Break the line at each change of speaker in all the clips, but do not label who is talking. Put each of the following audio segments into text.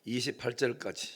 28절까지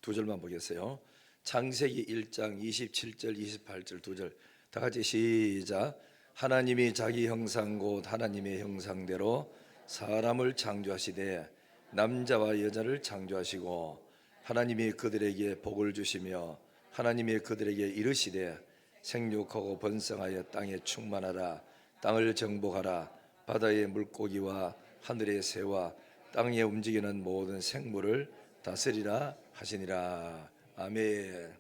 두 절만 보겠어요. 창세기 1장 27절 28절 두 절 다 같이 시작. 하나님이 자기 형상 곧 하나님의 형상대로 사람을 창조하시되 남자와 여자를 창조하시고 하나님이 그들에게 복을 주시며 하나님이 그들에게 이르시되 생육하고 번성하여 땅에 충만하라. 땅을 정복하라. 바다의 물고기와 하늘의 새와 땅에 움직이는 모든 생물을 다스리라 하시니라. 아멘.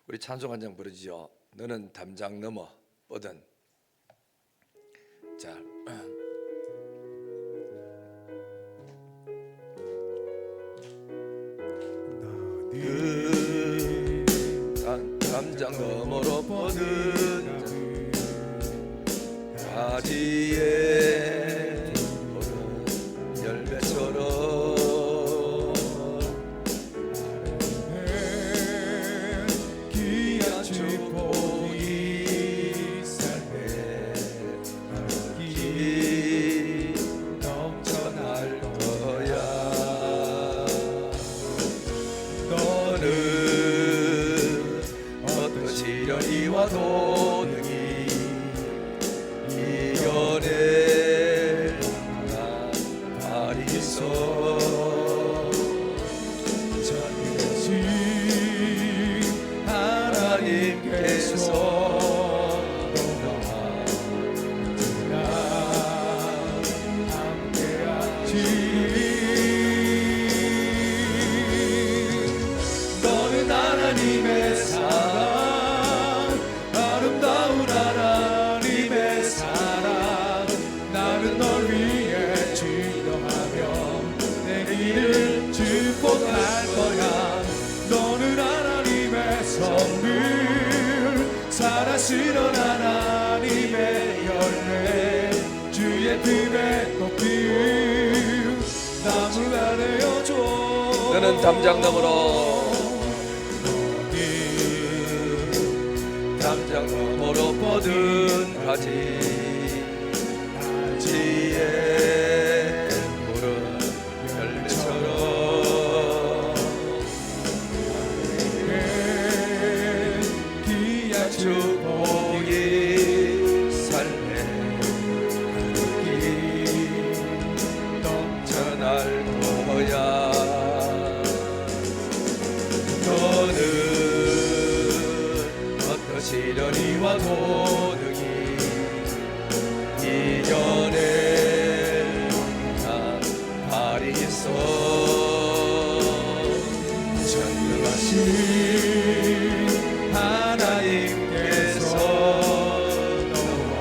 우리 찬송 한 장 부르지요. 너는 담장 넘어 뻗은. 자, 담장 너머로 뻗은 가지에 뻗은 열매처럼 귀한 축복이 삶에 기 넘쳐날 거야. 너는 어떤 시련이 와도 능히 이겨낼 날이 있어. 전능하신 하나님께서 너와 나 함께하시. 너는 하나님의 사랑, 아름다운 하나님의 사랑. 나는 널 위해 기도하며 내 길을 축복할 거야. 너는 하나님의 선물, 살아시는 하나님의 열매, 주의 품에 꽃 피운 나무가 되어줘. 너는 담장 너머로 담장 너머로 뻗은 가지에 물은 열매처럼 귀한 축복이 삶에 기 넘쳐날 거야. 너는 어떤 시련이 와도 능히 이겨낼 날이 있어. 전능하신 하나님께서 너와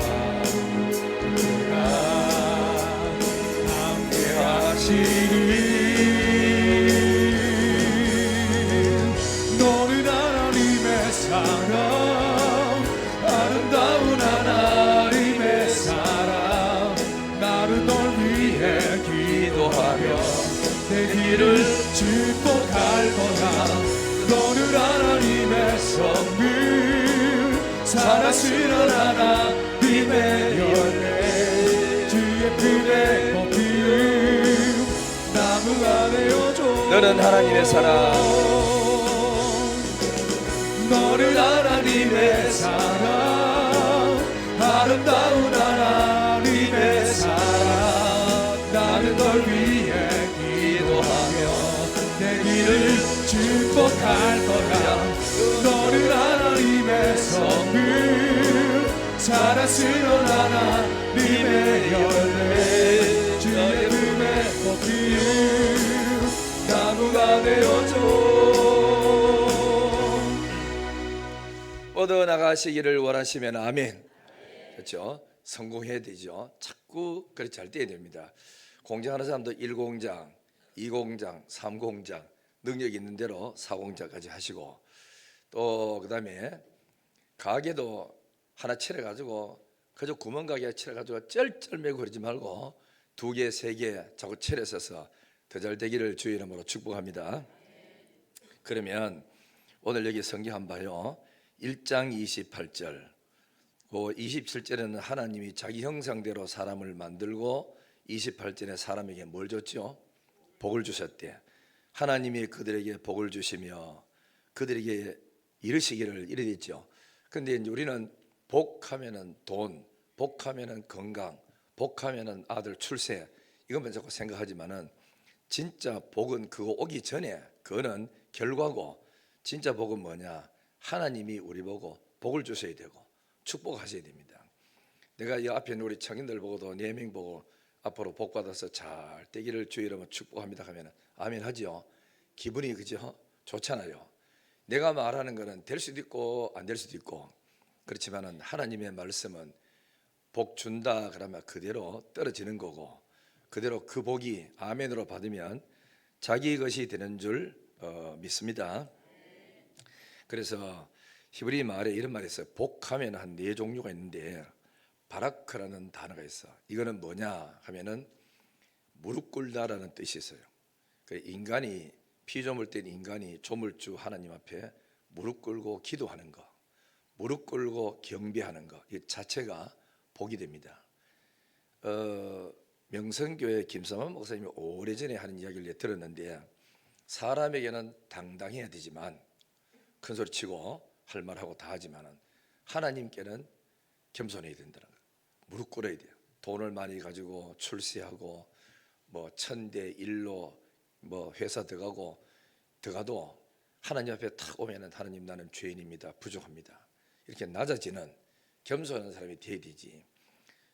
나 함께하시리. 너는 하나님의 사랑, 아름다운 하나님의 사랑. 나는 널 위해 기도하며 내 길을 축복할 거야. 너는 하나님의 선물, 살아시는 하나님의 열매, 주의 품에 꽃 피운 나무가 되어줘. 너는 하나님의 사랑, 너는 하나님의 사랑, 아름다운 하나님의 사랑. 나는 널 위해 기도하며 내 길을 축복할 거야. 너는 하나님의 선물, 살아시는 하나님의 열매, 주의 품에 꽃 피운 나무가 되어줘. 뻗어나가시기를 원하시면 아멘. 그렇죠? 성공해야 되죠. 자꾸 그렇게 잘 돼야 됩니다. 공장하는 사람도 1공장, 2공장, 3공장 능력 있는 대로 4공장까지 하시고, 또 그 다음에 가게도 하나 차려가지고 그저 구멍가게 차려가지고 쩔쩔매고 그러지 말고 2개, 3개 자꾸 차려서서 더 잘 되기를 주의 이름으로 축복합니다. 그러면 오늘 여기 성경 한번 봐요. 1장 28절, 27절에는 하나님이 자기 형상대로 사람을 만들고 28절에 사람에게 뭘 줬죠? 복을 주셨대. 하나님이 그들에게 복을 주시며 그들에게 이르시기를 이래 됐죠. 근데 이제 우리는 복하면은 돈, 복하면은 건강, 복하면은 아들 출세, 이것만 자꾸 생각하지만은 진짜 복은 그거 오기 전에 그거는 결과고, 진짜 복은 뭐냐? 하나님이 우리 보고 복을 주셔야 되고 축복하셔야 됩니다. 내가 이 앞에 있는 우리 청인들 보고도 4명 보고 앞으로 복 받아서 잘 되기를 주의 이름으로 축복합니다 하면 아멘 하지요. 기분이 그죠? 좋잖아요. 내가 말하는 거는 될 수도 있고 안 될 수도 있고, 그렇지만은 하나님의 말씀은 복 준다 그러면 그대로 떨어지는 거고, 그대로 그 복이 아멘으로 받으면 자기 것이 되는 줄 믿습니다. 그래서 히브리 말에 이런 말이 있어요. 복하면 한 4종류가 있는데 바라크라는 단어가 있어. 이거는 뭐냐 하면은 무릎 꿇다라는 뜻이 있어요. 그 인간이 피조물 된 인간이 조물주 하나님 앞에 무릎 꿇고 기도하는 거, 무릎 꿇고 경배하는 거, 이 자체가 복이 됩니다. 명성교회 김삼환 목사님이 오래전에 하는 이야기를 들었는데, 사람에게는 당당해야 되지만 큰 소리 치고 할 말하고 다 하지만은 하나님께는 겸손해야 된다는 거예요. 무릎 꿇어야 돼요. 돈을 많이 가지고 출세하고 뭐 천대 일로 뭐 회사 들어가도 하나님 앞에 탁 오면은 하나님 나는 죄인입니다, 부족합니다, 이렇게 낮아지는 겸손한 사람이 돼야 되지.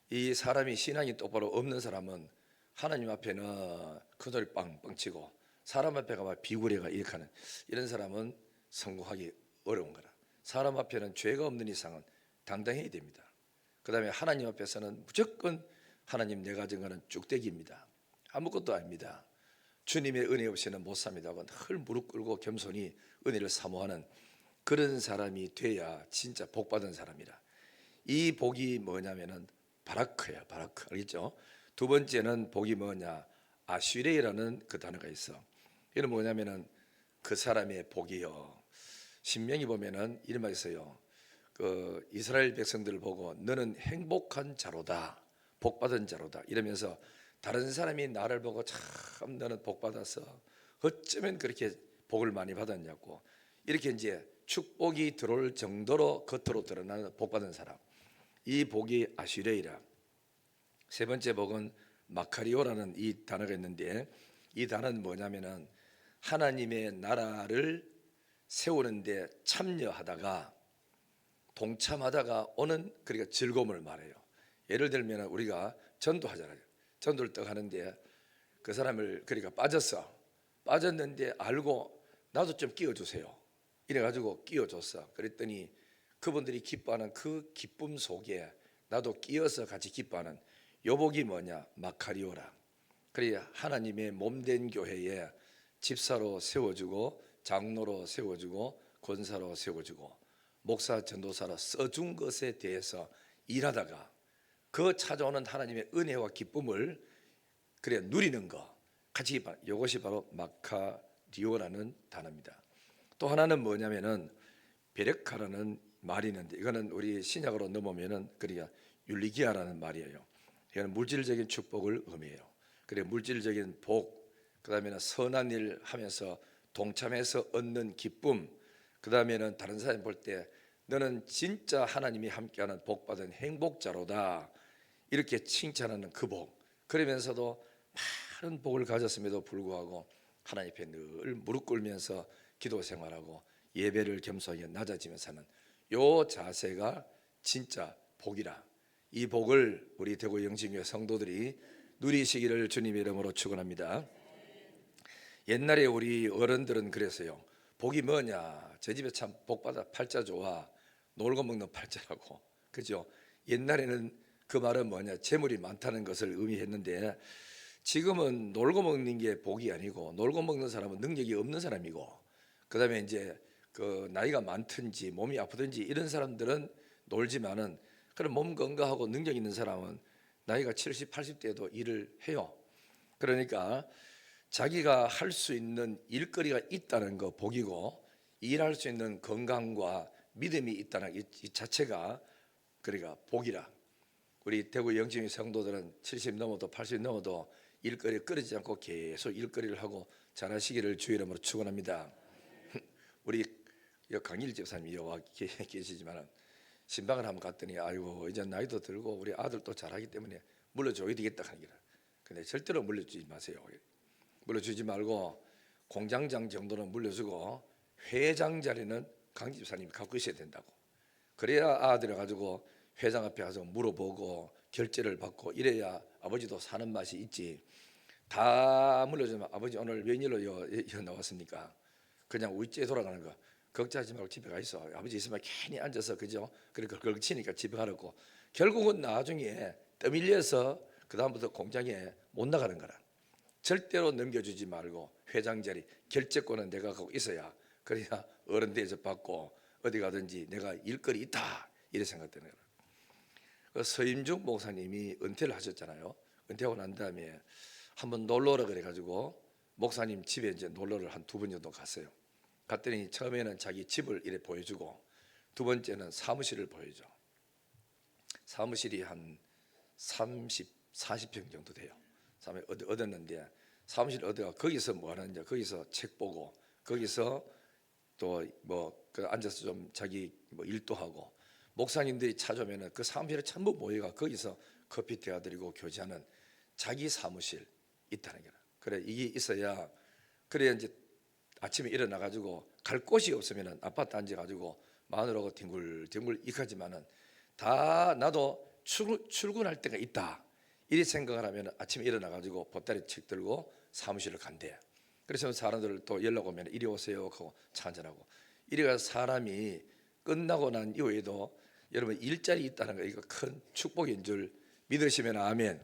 이 사람이 신앙이 똑바로 없는 사람은 하나님 앞에는 큰 소리 빵빵 치고 사람 앞에 가면 비구레가 이렇게 하는, 이런 사람은 성공하기 어려운 거라. 사람 앞에는 죄가 없는 이상은 당당해야 됩니다. 그 다음에 하나님 앞에서는 무조건 하나님 내가 진 거는 쭉대기입니다, 아무것도 아닙니다, 주님의 은혜 없이는 못 삽니다 하고 늘 무릎 꿇고 겸손히 은혜를 사모하는 그런 사람이 돼야 진짜 복 받은 사람이라. 이 복이 뭐냐면은 바라크예요. 바라크, 알겠죠? 두 번째는 복이 뭐냐? 아슈레이라는 그 단어가 있어. 이건 뭐냐면은 그 사람의 복이요. 신명기 보면은 이런 말이 있어요. 그 이스라엘 백성들을 보고 너는 행복한 자로다, 복 받은 자로다 이러면서 다른 사람이 나를 보고 참 너는 복 받았어, 어쩌면 그렇게 복을 많이 받았냐고, 이렇게 이제 축복이 들어올 정도로 겉으로 드러나는 복 받은 사람, 이 복이 아슈레이라. 세 번째 복은 마카리오라는 이 단어가 있는데, 이 단어는 뭐냐면은 하나님의 나라를 세우는데 참여하다가 동참하다가 오는, 그러니까 즐거움을 말해요. 예를 들면 우리가 전도하잖아요. 전도를 딱 하는데 그 사람을 그러니까 빠졌는데 알고 나도 좀 끼워주세요 이래가지고 끼워줬어. 그랬더니 그분들이 기뻐하는 그 기쁨 속에 나도 끼어서 같이 기뻐하는 요 복이 뭐냐? 마카리오라. 그래 하나님의 몸된 교회에 집사로 세워주고 장로로 세워주고 권사로 세워주고 목사 전도사로 써준 것에 대해서 일하다가 그 찾아오는 하나님의 은혜와 기쁨을 그래 누리는 거 같이, 이것이 바로 마카리오라는 단어입니다. 또 하나는 뭐냐면은 베레카라는 말이 있는데, 이거는 우리 신약으로 넘으면은 그러니까 율리기아라는 말이에요. 이거는 물질적인 축복을 의미해요. 그래 물질적인 복, 그다음에는 선한 일 하면서 동참해서 얻는 기쁨, 그다음에는 다른 사람 볼 때 너는 진짜 하나님이 함께하는 복받은 행복자로다 이렇게 칭찬하는 그 복, 그러면서도 많은 복을 가졌음에도 불구하고 하나님 앞에 늘 무릎 꿇으면서 기도 생활하고 예배를 겸손하게 낮아지면서 사는 요 자세가 진짜 복이라. 이 복을 우리 대구 영진교회 성도들이 누리시기를 주님의 이름으로 축원합니다. 옛날에 우리 어른들은 그랬어요. 복이 뭐냐? 저 집에 참 복받아 팔자 좋아, 놀고 먹는 팔자라고, 그죠? 옛날에는 그 말은 뭐냐? 재물이 많다는 것을 의미했는데 지금은 놀고 먹는 게 복이 아니고 놀고 먹는 사람은 능력이 없는 사람이고, 그다음에 이제 그 나이가 많든지 몸이 아프든지 이런 사람들은 놀지만은 그런 몸 건강하고 능력 있는 사람은 나이가 70, 80대에도 일을 해요. 그러니까 자기가 할 수 있는 일거리가 있다는 거 복이고, 일할 수 있는 건강과 믿음이 있다는 이 자체가 그러니까 복이라. 우리 대구 영진의 성도들은 70 넘어도 80 넘어도 일거리 끊이지 않고 계속 일거리를 하고 잘하시기를 주의 이름으로 축원합니다. 우리 강일 집사님이 와 계시지만 신방을 한번 갔더니 아이고 이제 나이도 들고 우리 아들도 잘하기 때문에 물려줘야 되겠다 하는 거라. 근데 절대로 물려주지 마세요. 물려주지 말고 공장장 정도는 물려주고 회장 자리는 강 집사님이 갖고 있어야 된다고. 그래야 아들이 가지고 회장 앞에 가서 물어보고 결제를 받고 이래야 아버지도 사는 맛이 있지. 다 물려주면 아버지 오늘 웬일로 나왔습니까? 그냥 우찌에 돌아가는 거 걱정하지 말고 집에 가 있어. 아버지 있으면 괜히 앉아서 그죠? 그러니까 걸치니까 집에 가라고. 결국은 나중에 떠밀려서 그 다음부터 공장에 못 나가는 거라. 절대로 넘겨주지 말고 회장 자리 결제권은 내가 갖고 있어야 그래야 어른 대접받고 어디 가든지 내가 일거리 있다 이래 생각되는 거라. 그 서임중 목사님이 은퇴를 하셨잖아요. 은퇴하고 난 다음에 한번 놀러 오라 그래가지고 목사님 집에 이제 놀러를 한 2번 정도 갔어요. 갔더니 처음에는 자기 집을 이래 보여주고 두 번째는 사무실을 보여줘. 사무실이 한 30, 40평 정도 돼요. 얻었는데 사무실 얻어가 거기서 뭐 하는지 거기서 책 보고 거기서 또 뭐 앉아서 좀 자기 뭐 일도 하고 목사님들이 찾아오면은 그 사무실에 전부 모여가 거기서 커피 대화드리고 교제하는 자기 사무실 있다는 거라. 그래 이게 있어야 그래 이제 아침에 일어나 가지고 갈 곳이 없으면은 아파트 앉아 가지고 마누라하고 뒹굴뒹굴 익하지만은 다 나도 출근할 때가 있다 이리 생각을 하면 아침에 일어나 가지고 보따리 책 들고 사무실을 간대. 그래서 사람들 또 연락 오면 이리 오세요 하고 차 한잔하고 이래가 사람이 끝나고 난 이후에도 여러분 일자리 있다는 거 이거 큰 축복인 줄 믿으시면 아멘.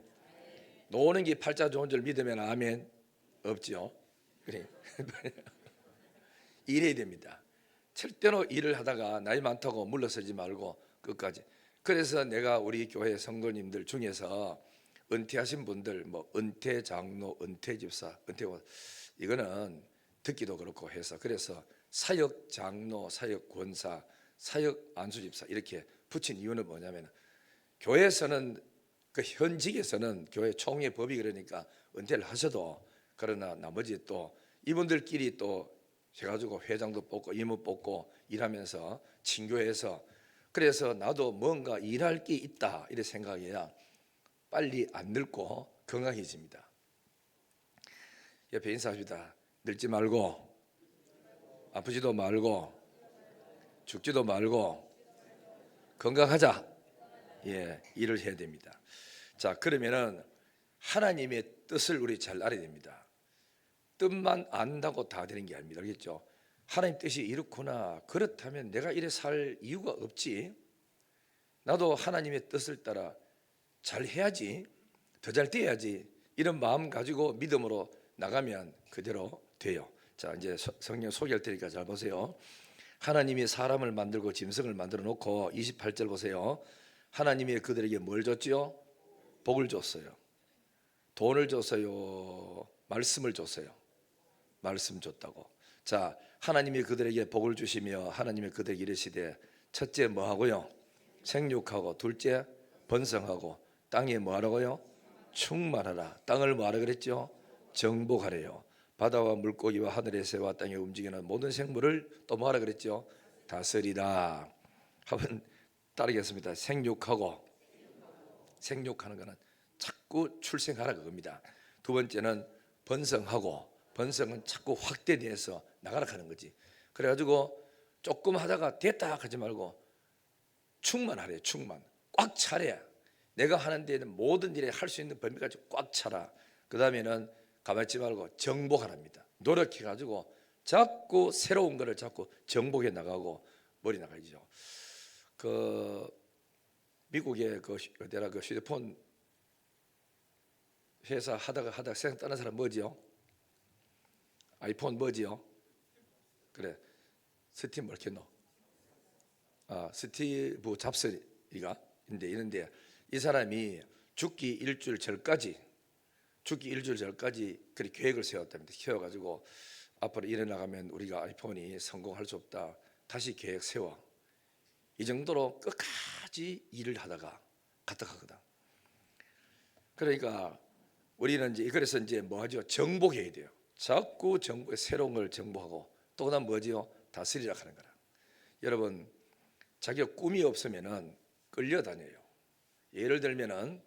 노는 게 팔자 좋은 줄 믿으면 아멘. 없지요. 그래 일해야 됩니다. 절대로 일을 하다가 나이 많다고 물러서지 말고 끝까지. 그래서 내가 우리 교회 성도님들 중에서 은퇴하신 분들 뭐 은퇴 장로, 은퇴 집사, 은퇴 이거는 듣기도 그렇고 해서 그래서 사역 장로, 사역 권사, 사역 안수 집사 이렇게 붙인 이유는 뭐냐면 교회에서는 그 현직에서는 교회 총회 법이 그러니까 은퇴를 하셔도 그러나 나머지 또 이분들끼리 또 해가지고 회장도 뽑고 이모 뽑고 일하면서 친교해서 그래서 나도 뭔가 일할 게 있다 이래 생각해야 빨리 안 늙고 건강해집니다. 옆에 인사합시다. 늙지 말고 아프지도 말고 죽지도 말고 건강하자. 예, 일을 해야 됩니다. 자, 그러면은 하나님의 뜻을 우리 잘 알아야 됩니다. 뜻만 안다고 다 되는 게 아닙니다. 알겠죠? 하나님 뜻이 이렇구나. 그렇다면 내가 이래 살 이유가 없지. 나도 하나님의 뜻을 따라 잘 해야지. 더 잘 돼야지. 이런 마음 가지고 믿음으로 나가면 그대로 돼요. 자, 이제 성경 소개할 테니까 잘 보세요. 하나님이 사람을 만들고 짐승을 만들어 놓고 28절 보세요. 하나님이 그들에게 뭘 줬지요? 복을 줬어요. 돈을 줬어요. 말씀을 줬어요. 말씀 줬다고. 자, 하나님이 그들에게 복을 주시며 하나님이 그들에게 이르시되 첫째 뭐 하고요? 생육하고 둘째 번성하고 땅에 뭐 하라고요? 충만하라. 땅을 뭐 하라 그랬죠? 정복하래요. 바다와 물고기와 하늘의 새와 땅에 움직이는 모든 생물을 또 뭐 하라 그랬죠? 다스리라. 한번 따르겠습니다. 생육하고 생육하는 거는 자꾸 출생하라 그겁니다. 두 번째는 번성하고 번성은 자꾸 확대돼서 나가라 하는 거지. 그래가지고 조금 하다가 됐다 하지 말고 충만하래. 충만 꽉 차래. 내가 하는 데는 모든 일에 할 수 있는 범위까지 꽉 차라. 그 다음에는 가만히 있지 말고 정복하랍니다. 노력해가지고 자꾸 새로운 거를 자꾸 정복해 나가고 머리 나가죠. 그 미국의 그 어디라 그 휴대폰 회사 하다가 세상 떠난 사람 뭐지요? 아이폰 뭐지요? 그래 스티브 뭐겠노? 스티브 잡스가 있는데 이 사람이 죽기 일주일 전까지 그렇게 계획을 세웠답니다. 세워가지고 앞으로 일해 나가면 우리가 아이폰이 성공할 수 없다. 다시 계획 세워. 이 정도로 끝까지 일을 하다가 갔다 가거든. 그러니까 우리는 이제 그래서 이제 뭐하죠? 정복해야 돼요. 자꾸 새로운 걸 정복하고 또 그다음 뭐지요? 다스리라 하는 거라. 여러분, 자기가 꿈이 없으면은 끌려다녀요. 예를 들면은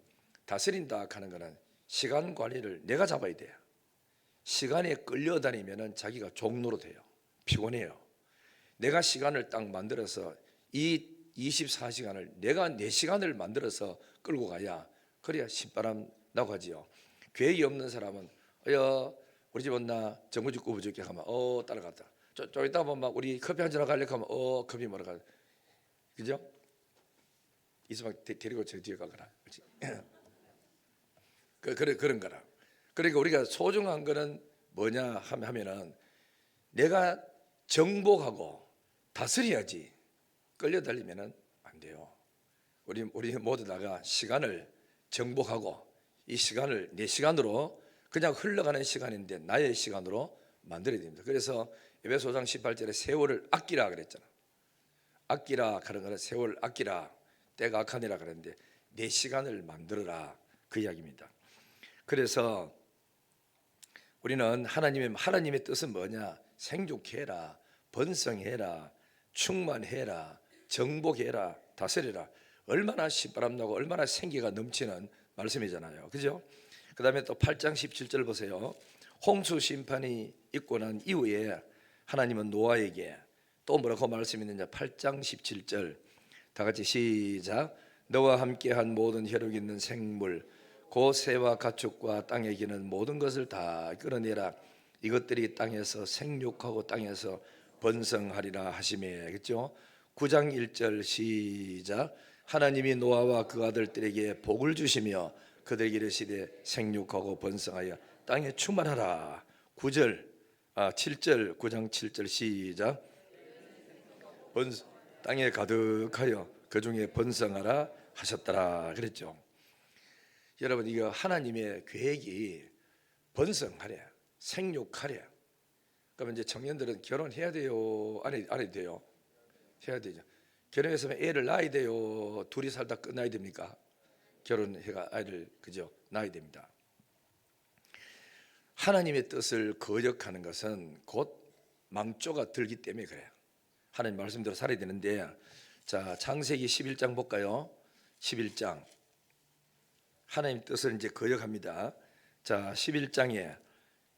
다스린다 하는 거는 시간 관리를 내가 잡아야 돼요. 시간에 끌려다니면은 자기가 종로로 돼요. 피곤해요. 내가 시간을 딱 만들어서 이 24시간을 내가 내 시간을 만들어서 끌고 가야 그래야 신바람 나고 하지요. 계획이 없는 사람은 우리 집 온나 정부집 구부줄게 하면 따라갔다. 좀 이따 보면 막 우리 커피 한잔 갈래 하면 커피 먹으러 가. 그죠? 이수막 데리고 저 뒤에 가거라. 그런 거라. 그러니까 우리가 소중한 거는 뭐냐 하면은 내가 정복하고 다스려야지. 끌려다니면은 안 돼요. 우리 모두 다가 시간을 정복하고 이 시간을 내 시간으로 그냥 흘러가는 시간인데 나의 시간으로 만들어야 됩니다. 그래서 에베소서 18절에 세월을 아끼라 그랬잖아. 아끼라 하는 거는 세월을 아끼라, 때가 악하니라 그랬는데 내 시간을 만들어라 그 이야기입니다. 그래서 우리는 하나님의 뜻은 뭐냐? 생육해라, 번성해라, 충만해라, 정복해라, 다스려라. 얼마나 신바람나고 얼마나 생기가 넘치는 말씀이잖아요. 그죠? 그 다음에 또 8장 17절 보세요. 홍수 심판이 있고 난 이후에 하나님은 노아에게 또 뭐라고 말씀했느냐? 8장 17절 다 같이 시작. 너와 함께한 모든 혈육 있는 생물 곧 새와 가축과 땅에 기는 모든 것을 다 끌어내라. 이것들이 땅에서 생육하고 땅에서 번성하리라 하시매. 그렇죠? 9장 1절 시작. 하나님이 노아와 그 아들들에게 복을 주시며 그들에게 이르시되 생육하고 번성하여 땅에 충만하라. 7절 9장 7절 시작. 땅에 가득하여 그 중에 번성하라 하셨더라 그랬죠. 여러분, 이거 하나님의 계획이 번성하래, 생육하래. 그러면 이제 청년들은 결혼해야 돼요? 안 해도 돼요? 해야 되죠. 결혼했으면 애를 낳아야 돼요? 둘이 살다 끝나야 됩니까? 결혼해가 아이를 그죠? 낳아야 됩니다. 하나님의 뜻을 거역하는 것은 곧 망조가 들기 때문에 그래요. 하나님 말씀대로 살아야 되는데, 자, 창세기 11장 볼까요? 11장 하나님 뜻을 이제 거역합니다. 자, 11장에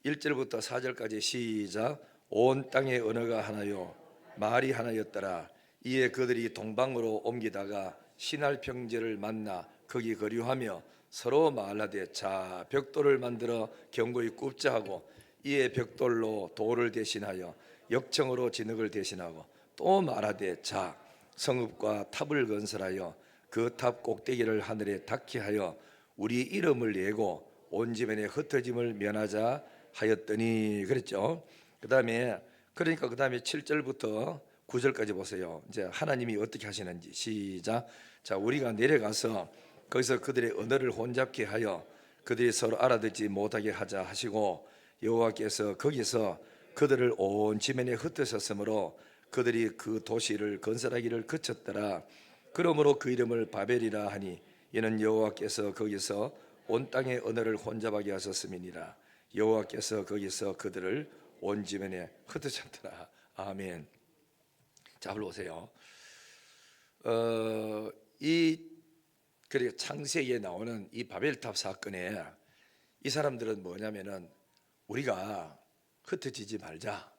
1절부터 4절까지 시작. 온 땅의 언어가 하나요 말이 하나였더라. 이에 그들이 동방으로 옮기다가 신할 평지를 만나 거기 거류하며 서로 말하되 자 벽돌을 만들어 견고히 굽자 하고 이에 벽돌로 돌을 대신하여 역청으로 진흙을 대신하고 또 말하되 자 성읍과 탑을 건설하여 그 탑 꼭대기를 하늘에 닿게 하여 우리 이름을 내고 온 지면에 흩어짐을 면하자 하였더니 그랬죠. 그다음에 7절부터 9절까지 보세요. 이제 하나님이 어떻게 하시는지 시작. 자, 우리가 내려가서 거기서 그들의 언어를 혼잡게 하여 그들이 서로 알아듣지 못하게 하자 하시고 여호와께서 거기서 그들을 온 지면에 흩으셨으므로 그들이 그 도시를 건설하기를 그쳤더라. 그러므로 그 이름을 바벨이라 하니 이는 여호와께서 거기서 온 땅의 언어를 혼잡하게 하셨음이니라. 여호와께서 거기서 그들을 온 지면에 흩으셨더라. 아멘. 자, 보세요. 그리고 창세기에 나오는 이 바벨탑 사건에 이 사람들은 뭐냐면은 우리가 흩어지지 말자,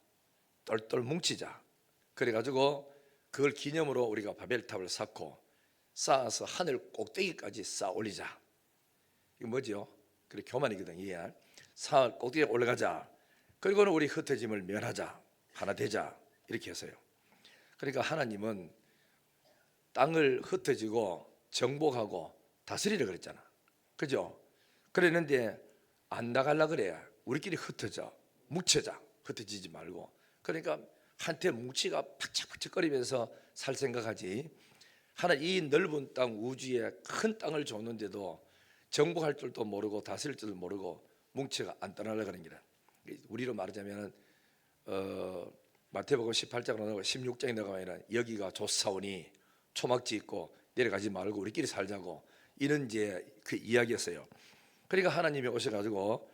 똘똘 뭉치자. 그래가지고 그걸 기념으로 우리가 바벨탑을 쌓아서 하늘 꼭대기까지 쌓아 올리자. 이거 뭐죠? 그래 교만이거든. 이게 산 꼭대기에 올라가자. 그리고는 우리 흩어짐을 면하자, 하나 되자 이렇게 해서요. 그러니까 하나님은 땅을 흩어지고 정복하고 다스리라 그랬잖아. 그죠? 그랬는데 안 나갈라 그래. 우리끼리 흩어져, 뭉쳐자. 흩어지지 말고. 그러니까 한테 뭉치가 팍짝팍짝거리면서 살 생각하지. 이 넓은 땅 우주에 큰 땅을 줬는데도 정복할 줄도 모르고 다스릴 줄도 모르고 뭉치가 안 떠나려고 하는 기라. 우리로 말하자면 마태복음 18장으로 나가고 16장에 나가면 여기가 좋사오니 초막지 있고 내려가지 말고 우리끼리 살자고 이런 이제 그 이야기였어요. 그러니까 하나님이 오셔가지고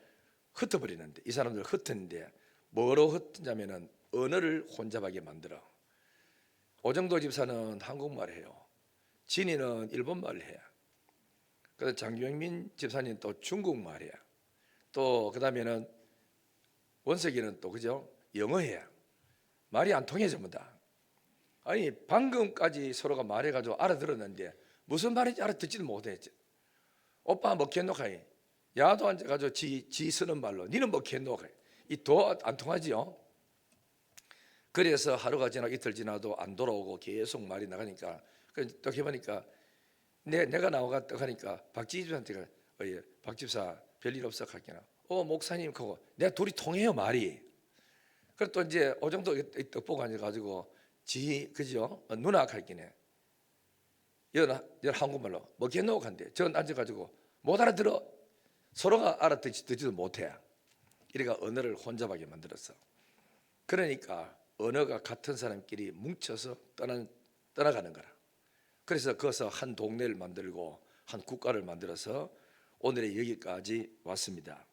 흩어버리는데, 이 사람들 흩었는데 뭐로 흩냐면은 언어를 혼잡하게 만들어. 오정도 집사는 한국말 해요. 진이는 일본말 해요. 그래서 장경민 집사님 또 중국말 해요. 또 그다음에는 원석이는 또 그죠? 영어 해요. 말이 안 통해 전부 다. 아니 방금까지 서로가 말해가지고 알아들었는데 무슨 말인지 알아듣지도 못했지. 오빠 뭐 겠노카이, 야도 앉아가지고 지 쓰는 말로 니는 뭐 겠노카이, 이 도 안 통하지요. 그래서 하루가 지나고 이틀 지나도 안 돌아오고 계속 말이 나가니까 또 해보니까 내가 나와갔다 하니까 박지집사한테 박 집사 별일 없어 하기나 목사님 그거 내가 둘이 통해요 말이. 그래 또 이제 오정도 떡보고 앉아가지고 그죠 누나 할기네 연 한국말로 뭐 겠노 한대. 전 앉아가지고 못 알아들어. 서로가 알아듣지도 못해. 이래가 언어를 혼잡하게 만들었어. 그러니까 언어가 같은 사람끼리 뭉쳐서 떠나가는 거라. 그래서 거기서 한 동네를 만들고 한 국가를 만들어서 오늘의 여기까지 왔습니다.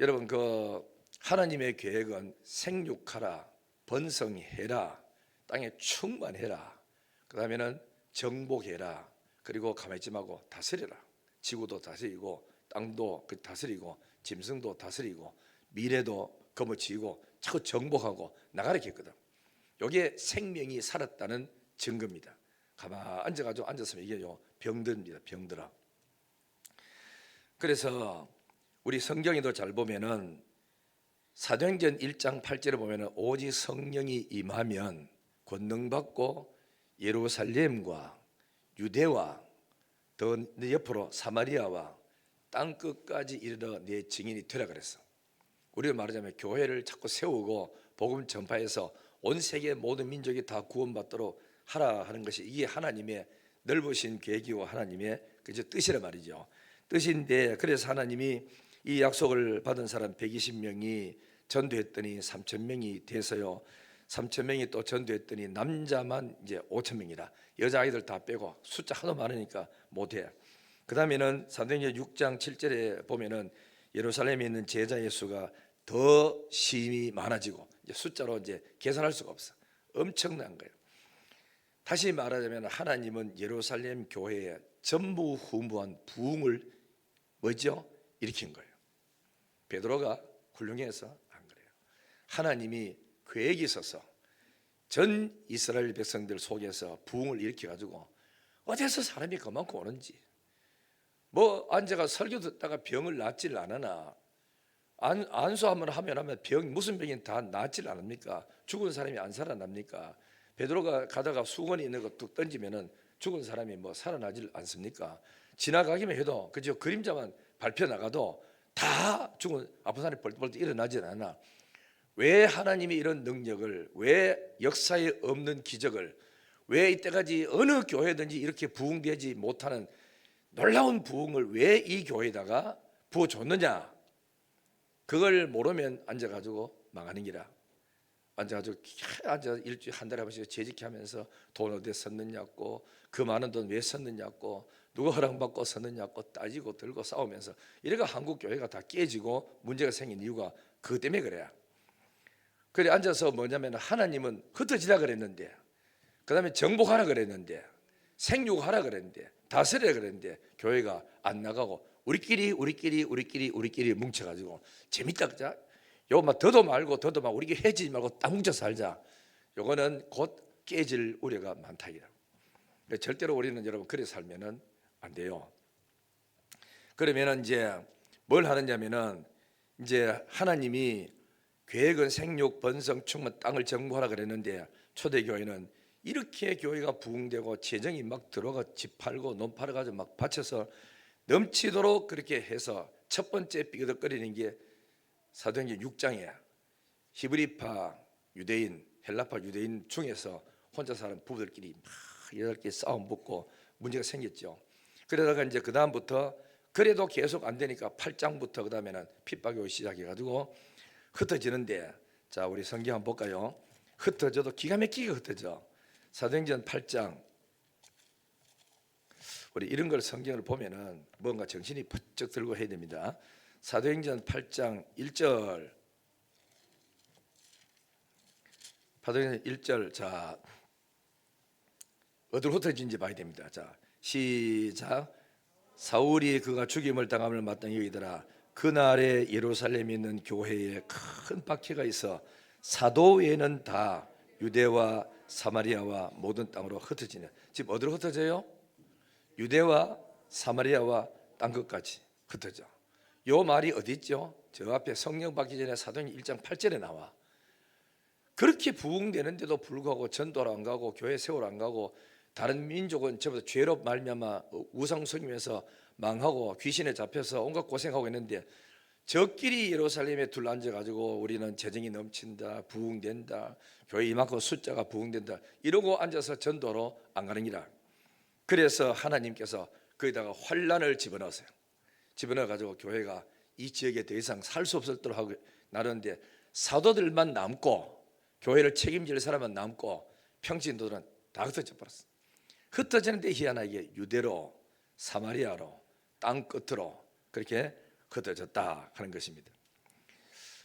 여러분 그 하나님의 계획은 생육하라, 번성해라, 땅에 충만해라, 그 다음에는 정복해라, 그리고 가만히 있지 말고 다스려라. 지구도 다스리고 땅도 다스리고 짐승도 다스리고 미래도 거머쥐고 자꾸 정복하고 나가라 했거든. 이게 생명이 살았다는 증거입니다. 가만 앉아가지고 앉았으면 이게 병들입니다. 병들어. 그래서 우리 성경에도 잘 보면은 사도행전 1장 8절에 보면은 오직 성령이 임하면 권능받고 예루살렘과 유대와 더 옆으로 사마리아와 땅 끝까지 이르러 내 증인이 되라 그랬어. 우리가 말하자면 교회를 자꾸 세우고 복음 전파해서 온 세계 모든 민족이 다 구원받도록 하라 하는 것이 이게 하나님의 넓으신 계획이고 하나님의 뜻이란 말이죠. 뜻인데 그래서 하나님이 이 약속을 받은 사람 120명이 전도했더니 3,000명이 돼서요. 3,000명이 또 전도했더니 남자만 이제 5,000명이라 여자아이들 다 빼고 숫자 하도 많으니까 못해. 그 다음에는 사도행전 6장 7절에 보면은 예루살렘에 있는 제자의 수가 더 심히 많아지고 이제 숫자로 이제 계산할 수가 없어. 엄청난 거예요. 다시 말하자면 하나님은 예루살렘 교회에 전무후무한 부흥을 뭐죠? 일으킨 거예요. 베드로가 훌륭해서 안 그래요. 하나님이 계획이 있어서 전 이스라엘 백성들 속에서 부흥을 일으켜가지고 어디서 사람이 그만큼 오는지, 뭐 앉아가 설교 듣다가 병을 낫질 않으나 안수 한번 하면 병 무슨 병이 다 낫질 않습니까? 죽은 사람이 안 살아납니까? 베드로가 가다가 수건이 있는 거 뚝 던지면은 죽은 사람이 뭐 살아나질 않습니까? 지나가기만 해도 그저 그림자만 밟혀 나가도 다 죽은 아픈 사람이 벌떡벌떡 일어나질 않아. 왜 하나님이 이런 능력을, 왜 역사에 없는 기적을, 왜 이때까지 어느 교회든지 이렇게 부흥되지 못하는 놀라운 부흥을 왜 이 교회에다가 부어줬느냐? 그걸 모르면 앉아가지고 망하는 기라. 앉아가지고 일주일 한 달에 한 번씩 재직해 하면서 돈 어디에 썼느냐고, 그 많은 돈 왜 썼느냐고, 누가 허락받고 썼느냐고 따지고 들고 싸우면서 이래가 한국 교회가 다 깨지고 문제가 생긴 이유가 그것 때문에 그래요. 그래 앉아서 뭐냐면 하나님은 흩어지라 그랬는데, 그 다음에 정복하라 그랬는데, 생육하라 그랬는데, 다스리라 그랬는데 교회가 안 나가고 우리끼리 뭉쳐가지고 재밌다 그자. 요거 더도 말고 우리끼리 해지지 말고 딱 뭉쳐 살자. 요거는 곧 깨질 우려가 많다 이라. 절대로 우리는 여러분 그래 살면은 안 돼요. 그러면은 이제 뭘 하느냐면은 이제 하나님이 계획은 생육, 번성, 충만, 땅을 정복하라 그랬는데 초대교회는 이렇게 교회가 부흥되고 재정이 막 들어가 집 팔고 논 팔아가지고 막 바쳐서 넘치도록 그렇게 해서 첫 번째 삐그덕거리는 게 사도행전 6장이야. 히브리파 유대인, 헬라파 유대인 중에서 혼자 사는 부부들끼리 막 여덟 개 싸움 붙고 문제가 생겼죠. 그러다가 이제 그 다음부터 그래도 계속 안 되니까 8장부터 그 다음에는 핍박이 오기 시작해가지고 흩어지는데, 자 우리 성경 한번 볼까요? 흩어져도 기가 막히게 흩어져. 사도행전 8장 우리 이런 걸 성경을 보면은 뭔가 정신이 번쩍 들고 해야 됩니다. 사도행전 8장 1절, 사도행전 1절, 자 어디로 흩어진지 봐야 됩니다. 자 시작. 사울이 그가 죽임을 당함을 마땅히 여기더라. 그날에 예루살렘에 있는 교회에 큰 박해가 있어 사도 외에는 다 유대와 사마리아와 모든 땅으로 흩어지네. 지금 어디로 흩어져요? 유대와 사마리아와 땅 끝까지 흩어져. 요 말이 어디 있죠? 저 앞에 성령 받기 전에 사도행전 1장 8절에 나와. 그렇게 부흥되는데도 불구하고 전도를 안 가고 교회 세우러 안 가고 다른 민족은 전부 다 죄로 말미암아 우상 섬기면서 망하고 귀신에 잡혀서 온갖 고생하고 있는데 저끼리 예루살렘에 둘러앉아 가지고 우리는 재정이 넘친다, 부흥된다, 교회 이만큼 숫자가 부흥된다 이러고 앉아서 전도로 안 가는 기라. 그래서 하나님께서 거기다가 환란을 집어넣었어요. 집어넣어 가지고 교회가 이 지역에 더 이상 살 수 없도록 하고 나르는데 사도들만 남고 교회를 책임질 사람은 남고 평신도들은 다 흩어져 버렸어. 흩어지는데 희한하게 유대로 사마리아로 땅 끝으로 그렇게 흩어졌다 하는 것입니다.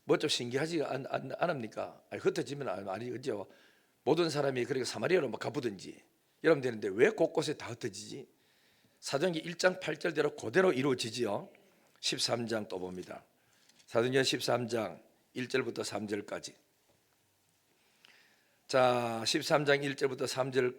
뭐 좀 신기하지 않습니까? 흩어지면 아니죠. 모든 사람이 그렇게 사마리아로 막 가보든지 이러면 되는데 왜 곳곳에 다 흩어지지? 사도행전 1장 8절대로 그대로 이루어지지요. 13장 또 봅니다. 사도행전 13장 1절부터 3절까지. 자, 13장 1절부터 3절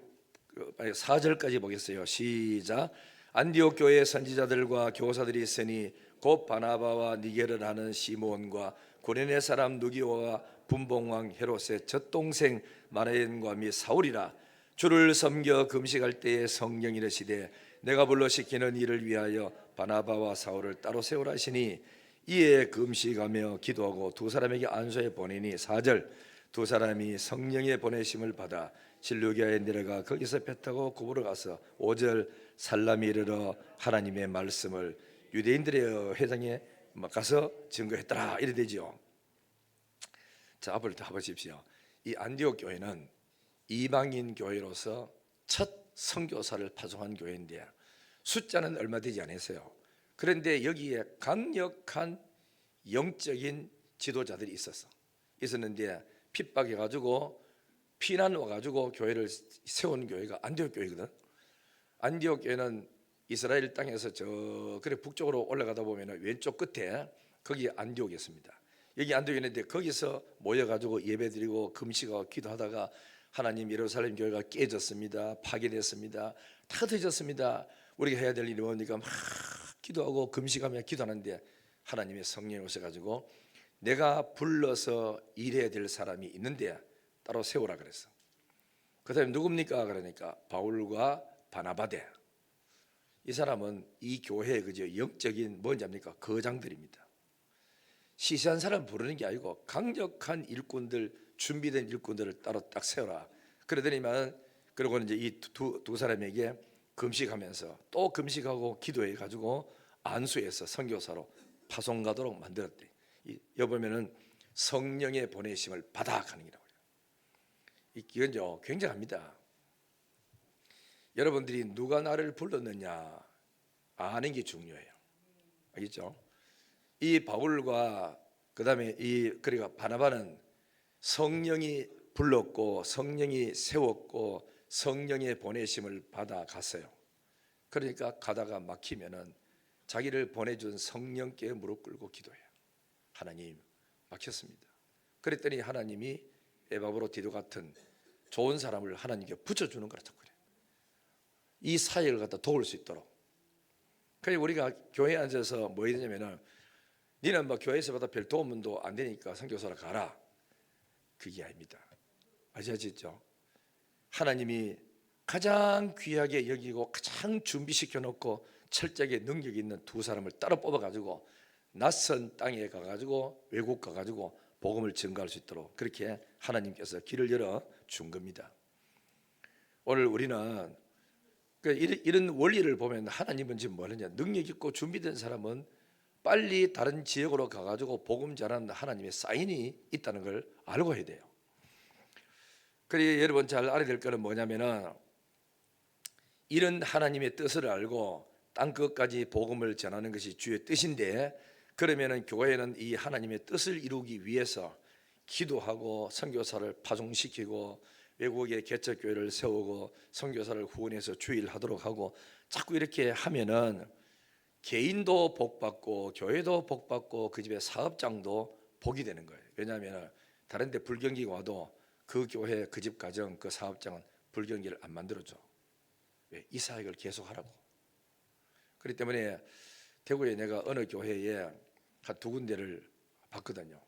4절까지 보겠어요. 시작. 안디옥 교회의 선지자들과 교사들이 있으니 곧 바나바와 니게를 하는 시몬과 고레네 사람 누기오와 분봉왕 헤롯의 젖동생 마나엔과 및 사울이라. 주를 섬겨 금식할 때에 성령이 이르시되 내가 불러 시키는 일을 위하여 바나바와 사울을 따로 세우라 하시니 이에 금식하며 기도하고 두 사람에게 안수해 보내니 4절. 두 사람이 성령의 보내심을 받아 실루기아에 내려가 거기서 배 타고 고부로 가서 5절. 살람이 이르러 하나님의 말씀을 유대인들의 회당에 가서 증거했더라 이래 되죠. 자, 앞을 다 보십시오. 이 안디옥 교회는 이방인 교회로서 첫 선교사를 파송한 교회인데 숫자는 얼마 되지 않았어요. 그런데 여기에 강력한 영적인 지도자들이 있었는데 핍박해가지고 피난 와가지고 교회를 세운 교회가 안디옥 교회거든. 안디옥 교회는 이스라엘 땅에서 저 그래 북쪽으로 올라가다 보면 왼쪽 끝에 거기 안디옥이었습니다. 여기 안디옥이었는데 거기서 모여가지고 예배드리고 금식하고 기도하다가 하나님 예루살렘 교회가 깨졌습니다. 파괴됐습니다. 다 흩어졌습니다. 우리가 해야 될 일이 뭡니까? 막 기도하고 금식하며 기도하는데 하나님의 성령이 오셔가지고 내가 불러서 일해야 될 사람이 있는데 따로 세우라 그랬어. 그 사람이 누굽니까? 그러니까 바울과 바나바데. 이 사람은 이 교회의 그저 영적인 뭔지 압니까? 거장들입니다. 시시한 사람 부르는 게 아니고 강력한 일꾼들, 준비된 일꾼들을 따로 딱 세워라. 그러더니만 그러고 이제 이 두 사람에게 금식하면서 또 금식하고 기도해 가지고 안수해서 선교사로 파송 가도록 만들었대. 여보면은 성령의 보내심을 받아 가는 거라고. 이건요 굉장합니다. 여러분들이 누가 나를 불렀느냐 아는 게 중요해요. 알겠죠? 이 바울과 그다음에 그러니까 바나바는 성령이 불렀고 성령이 세웠고 성령의 보내심을 받아 갔어요. 그러니까 가다가 막히면은 자기를 보내준 성령께 무릎 꿇고 기도해요. 하나님 막혔습니다. 그랬더니 하나님이 에바브로디도 같은 좋은 사람을 하나님께 붙여주는 거라 자꾸 그래. 이 사역을 갖다 도울 수 있도록. 그래서 우리가 교회에 앉아서 뭐 해야 되냐면은 니는 뭐 교회에서 받아 별 도움도 안 되니까 선교사로 가라. 그게 아닙니다. 아시죠? 하나님이 가장 귀하게 여기고 가장 준비시켜 놓고 철저하게 능력 있는 두 사람을 따로 뽑아 가지고 낯선 땅에 가 가지고 외국 가 가지고 복음을 증거할 수 있도록 그렇게 하나님께서 길을 열어 준 겁니다. 오늘 우리는 이런 원리를 보면 하나님은 지금 뭐하느냐, 능력 있고 준비된 사람은 빨리 다른 지역으로 가가지고 복음 전하는 하나님의 사인이 있다는 걸 알고 해야 돼요. 그래 여러분 잘 알아야 될 거는 뭐냐면은 이런 하나님의 뜻을 알고 땅 끝까지 복음을 전하는 것이 주의 뜻인데, 그러면은 교회는 이 하나님의 뜻을 이루기 위해서 기도하고 선교사를 파송시키고 외국에 개척교회를 세우고 선교사를 후원해서 주일하도록 하고, 자꾸 이렇게 하면은 개인도 복받고 교회도 복받고 그 집의 사업장도 복이 되는 거예요. 왜냐하면 다른 데 불경기가 와도 그 교회, 그 집 가정, 그 사업장은 불경기를 안 만들어줘. 왜? 이 사역을 계속 하라고. 그렇기 때문에 대구에 내가 어느 교회에 한 2군데를 봤거든요.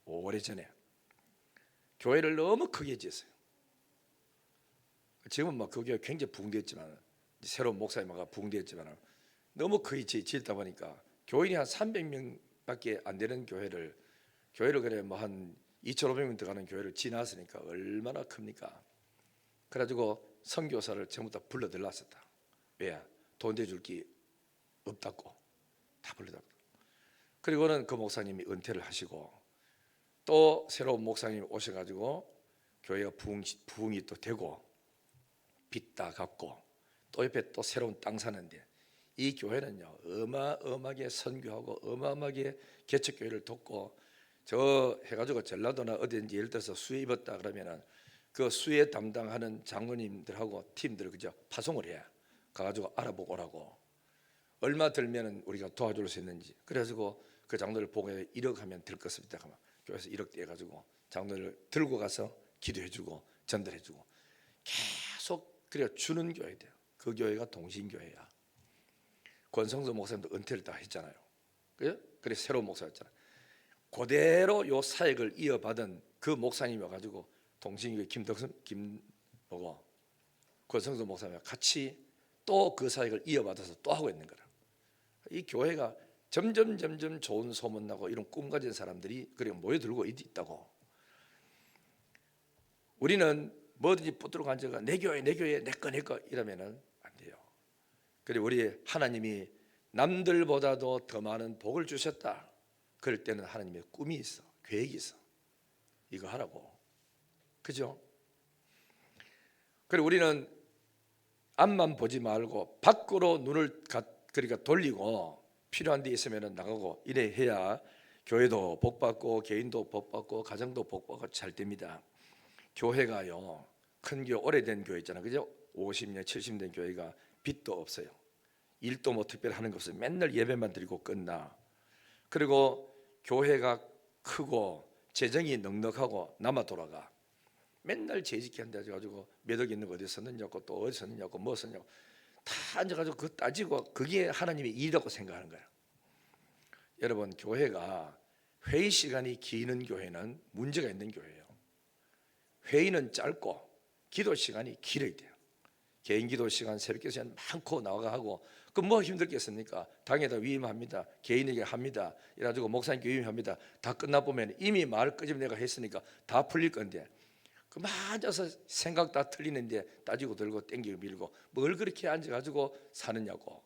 오래전에 교회를 너무 크게 지었어요. 지금은 막 그 교회가 굉장히 부흥되었지만, 새로운 목사님과 부흥되었지만 너무 크게 지었다 보니까 교인이 한 300명밖에 안 되는 교회를 그래 뭐 한 2,500명 들어가는 교회를 지났으니까 얼마나 큽니까? 그래가지고 선교사를 전부 다 불러들였었다. 왜? 돈 대줄 게 없다고 다 불러들였다. 그리고는 그 목사님이 은퇴를 하시고 또 새로운 목사님이 오셔가지고 교회가 부흥이 또 되고 빚 다 갚고 또 옆에 또 새로운 땅 사는데, 이 교회는요 어마어마하게 선교하고 어마어마하게 개척교회를 돕고, 저 해가지고 전라도나 어디든지 예를 들어서 수해 입었다 그러면은 그 수해 담당하는 장로님들하고 팀들 그죠 파송을 해 가가지고 알아보고 오라고, 얼마 들면은 우리가 도와줄 수 있는지. 그래가지고 그 장로를 보고 1억 하면 될 것입니다 하면 교회에서 1억 떼가지고 장로를 들고 가서 기도해주고 전달해주고 계속 그래 주는 교회돼요. 그 교회가 동신교회야. 권성수 목사님도 은퇴를 다 했잖아요. 그래 새로운 목사였잖아요. 그대로 요 사역을 이어받은 그 목사님이 와가지고 동신교회 김덕선 권성수 목사님과 같이 또 그 사역을 이어받아서 또 하고 있는 거라. 이 교회가 점점 좋은 소문 나고 이런 꿈 가진 사람들이 그래 모여들고 있다고. 우리는 뭐든지 붙들고 앉아가 내 교회 내 거 이러면은 안 돼요. 그래 우리 하나님이 남들보다도 더 많은 복을 주셨다. 그럴 때는 하나님의 꿈이 있어, 계획이 있어. 이거 하라고. 그죠? 그래 우리는 앞만 보지 말고 밖으로 눈을 그러니까 돌리고 필요한 데 있으면 나가고 이래 해야 교회도 복받고 개인도 복받고 가정도 복받고 잘 됩니다. 교회가요 큰 교회, 오래된 교회 있잖아요. 그죠? 50년 70년 된 교회가 빚도 없어요. 일도 뭐 특별히 하는 거 없어요. 맨날 예배만 드리고 끝나. 그리고 교회가 크고 재정이 넉넉하고 남아 돌아가. 맨날 재짓기 한다 해가지고 몇 억 있는 거 어디 썼느냐고 또 어디 썼느냐고 뭐 썼냐고 다 앉아가지고 그거 따지고 그게 하나님의 일이라고 생각하는 거야. 여러분 교회가 회의 시간이 기는 교회는 문제가 있는 교회예요. 회의는 짧고 기도 시간이 길어야 돼요. 개인 기도 시간 새벽 기도 시간 많고 나와가 하고 그 뭐 힘들겠습니까? 당에다 위임합니다. 개인에게 합니다. 이래가지고 목사님께 위임합니다. 다 끝나보면 이미 말 끄집내가 했으니까 다 풀릴 건데 그 앉아서 생각 다 틀리는데 따지고 들고 땡기고 밀고 뭘 그렇게 앉아가지고 사느냐고.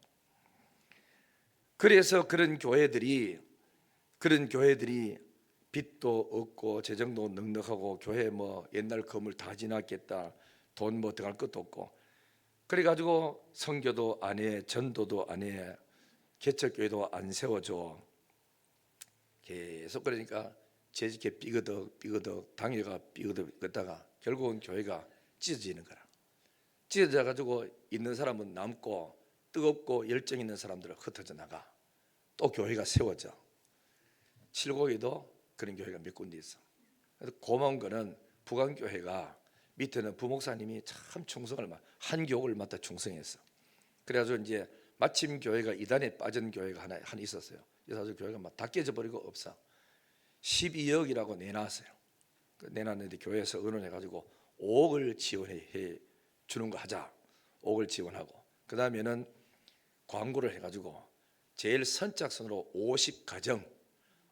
그래서 그런 교회들이 빚도 없고 재정도 넉넉하고 교회 뭐 옛날 건물 다 지났겠다 돈 뭐 들어갈 것도 없고 그래가지고 선교도 안 해, 전도도 안 해, 개척교회도 안 세워줘. 계속 그러니까 재직해 삐그덕 당회가 삐그덕 걷다가 결국은 교회가 찢어지는 거라. 찢어져 가지고 있는 사람은 남고 뜨겁고 열정 있는 사람들은 흩어져 나가. 또 교회가 세워져. 칠곡에도 그런 교회가 몇 군데 있어. 그래서 고마운 거는 부강교회가 밑에는 부목사님이 참 충성을 한 교육을 맡아 충성했어. 그래가지고 이제 마침 교회가 이단에 빠진 교회가 하나 있었어요. 그래서 교회가 막 다 깨져버리고 없어. 12억이라고 내놨어요. 내놨는데 교회에서 의논해가지고 5억을 지원해 주는 거 하자. 5억을 지원하고 그 다음에는 광고를 해가지고 제일 선착순으로